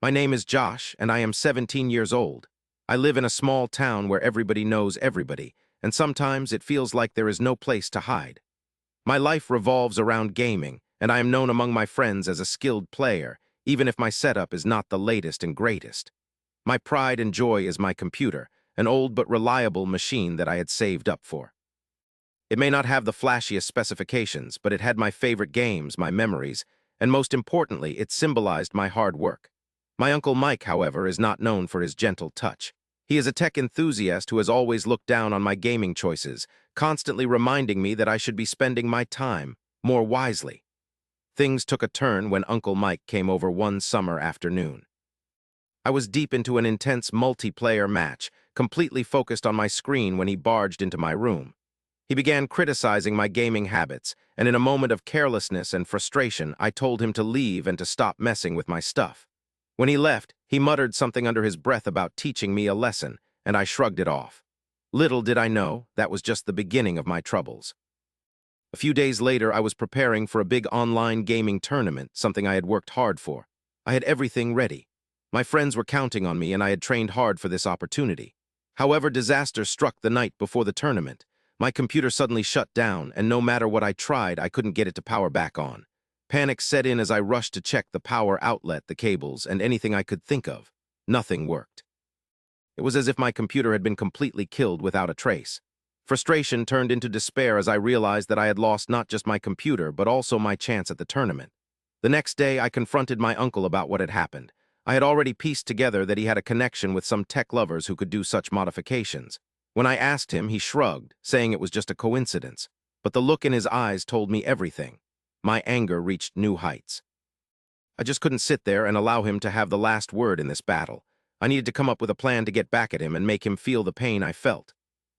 My name is Josh, and I am 17 years old. I live in a small town where everybody knows everybody, and sometimes it feels like there is no place to hide. My life revolves around gaming, and I am known among my friends as a skilled player, even if my setup is not the latest and greatest. My pride and joy is my computer, an old but reliable machine that I had saved up for. It may not have the flashiest specifications, but it had my favorite games, my memories, and most importantly, it symbolized my hard work. My Uncle Mike, however, is not known for his gentle touch. He is a tech enthusiast who has always looked down on my gaming choices, constantly reminding me that I should be spending my time more wisely. Things took a turn when Uncle Mike came over one summer afternoon. I was deep into an intense multiplayer match, completely focused on my screen when he barged into my room. He began criticizing my gaming habits, and in a moment of carelessness and frustration, I told him to leave and to stop messing with my stuff. When he left, he muttered something under his breath about teaching me a lesson, and I shrugged it off. Little did I know, that was just the beginning of my troubles. A few days later, I was preparing for a big online gaming tournament, something I had worked hard for. I had everything ready. My friends were counting on me, and I had trained hard for this opportunity. However, disaster struck the night before the tournament. My computer suddenly shut down, and no matter what I tried, I couldn't get it to power back on. Panic set in as I rushed to check the power outlet, the cables, and anything I could think of. Nothing worked. It was as if my computer had been completely killed without a trace. Frustration turned into despair as I realized that I had lost not just my computer, but also my chance at the tournament. The next day, I confronted my uncle about what had happened. I had already pieced together that he had a connection with some tech lovers who could do such modifications. When I asked him, he shrugged, saying it was just a coincidence. But the look in his eyes told me everything. My anger reached new heights. I just couldn't sit there and allow him to have the last word in this battle. I needed to come up with a plan to get back at him and make him feel the pain I felt.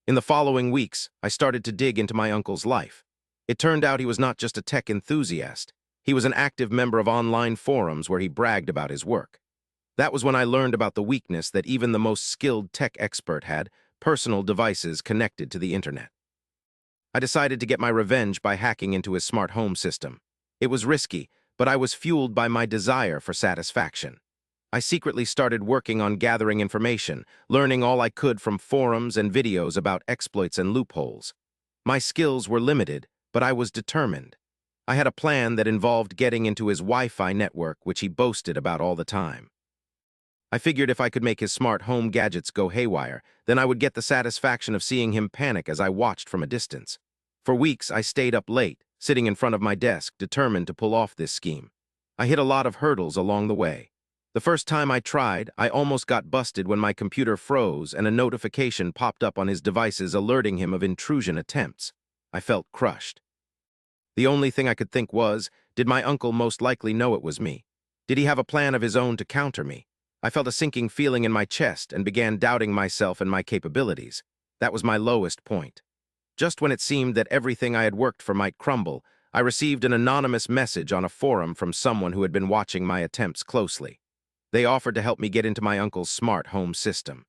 In the following weeks, I started to dig into my uncle's life. It turned out he was not just a tech enthusiast. He was an active member of online forums where he bragged about his work. That was when I learned about the weakness that even the most skilled tech expert had: personal devices connected to the internet. I decided to get my revenge by hacking into his smart home system. It was risky, but I was fueled by my desire for satisfaction. I secretly started working on gathering information, learning all I could from forums and videos about exploits and loopholes. My skills were limited, but I was determined. I had a plan that involved getting into his Wi-Fi network, which he boasted about all the time. I figured if I could make his smart home gadgets go haywire, then I would get the satisfaction of seeing him panic as I watched from a distance. For weeks, I stayed up late, sitting in front of my desk, determined to pull off this scheme. I hit a lot of hurdles along the way. The first time I tried, I almost got busted when my computer froze and a notification popped up on his devices alerting him of intrusion attempts. I felt crushed. The only thing I could think was, did my uncle most likely know it was me? Did he have a plan of his own to counter me? I felt a sinking feeling in my chest and began doubting myself and my capabilities. That was my lowest point. Just when it seemed that everything I had worked for might crumble, I received an anonymous message on a forum from someone who had been watching my attempts closely. They offered to help me get into my uncle's smart home system.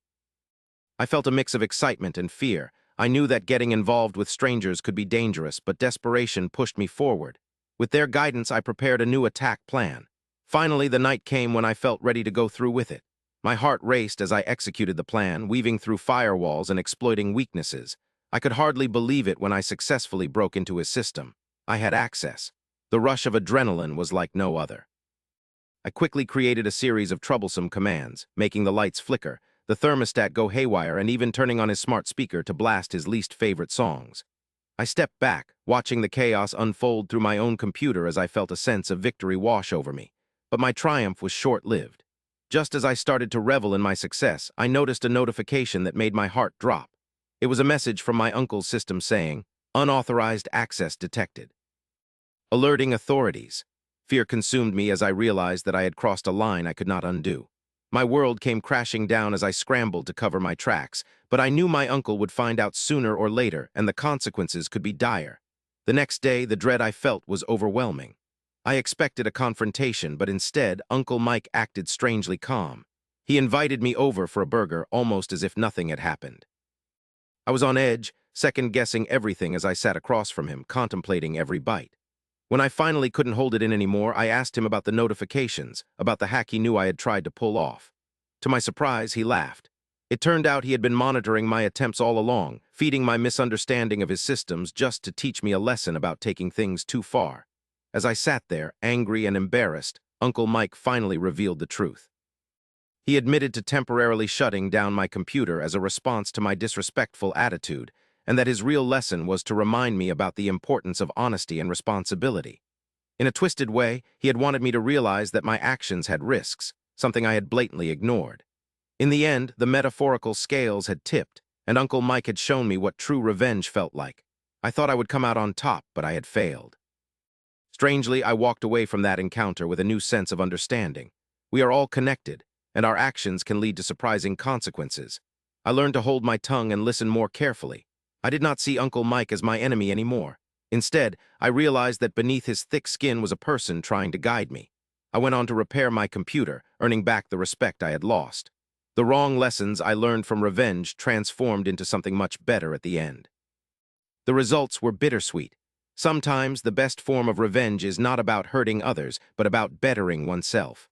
I felt a mix of excitement and fear. I knew that getting involved with strangers could be dangerous, but desperation pushed me forward. With their guidance, I prepared a new attack plan. Finally, the night came when I felt ready to go through with it. My heart raced as I executed the plan, weaving through firewalls and exploiting weaknesses. I could hardly believe it when I successfully broke into his system. I had access. The rush of adrenaline was like no other. I quickly created a series of troublesome commands, making the lights flicker, the thermostat go haywire, and even turning on his smart speaker to blast his least favorite songs. I stepped back, watching the chaos unfold through my own computer as I felt a sense of victory wash over me. But my triumph was short-lived. Just as I started to revel in my success, I noticed a notification that made my heart drop. It was a message from my uncle's system saying, "Unauthorized access detected." Alerting authorities. Fear consumed me as I realized that I had crossed a line I could not undo. My world came crashing down as I scrambled to cover my tracks, but I knew my uncle would find out sooner or later, and the consequences could be dire. The next day, the dread I felt was overwhelming. I expected a confrontation, but instead, Uncle Mike acted strangely calm. He invited me over for a burger, almost as if nothing had happened. I was on edge, second-guessing everything as I sat across from him, contemplating every bite. When I finally couldn't hold it in anymore, I asked him about the notifications, about the hack he knew I had tried to pull off. To my surprise, he laughed. It turned out he had been monitoring my attempts all along, feeding my misunderstanding of his systems just to teach me a lesson about taking things too far. As I sat there, angry and embarrassed, Uncle Mike finally revealed the truth. He admitted to temporarily shutting down my computer as a response to my disrespectful attitude, and that his real lesson was to remind me about the importance of honesty and responsibility. In a twisted way, he had wanted me to realize that my actions had risks, something I had blatantly ignored. In the end, the metaphorical scales had tipped, and Uncle Mike had shown me what true revenge felt like. I thought I would come out on top, but I had failed. Strangely, I walked away from that encounter with a new sense of understanding. We are all connected, and our actions can lead to surprising consequences. I learned to hold my tongue and listen more carefully. I did not see Uncle Mike as my enemy anymore. Instead, I realized that beneath his thick skin was a person trying to guide me. I went on to repair my computer, earning back the respect I had lost. The wrong lessons I learned from revenge transformed into something much better at the end. The results were bittersweet. Sometimes the best form of revenge is not about hurting others, but about bettering oneself.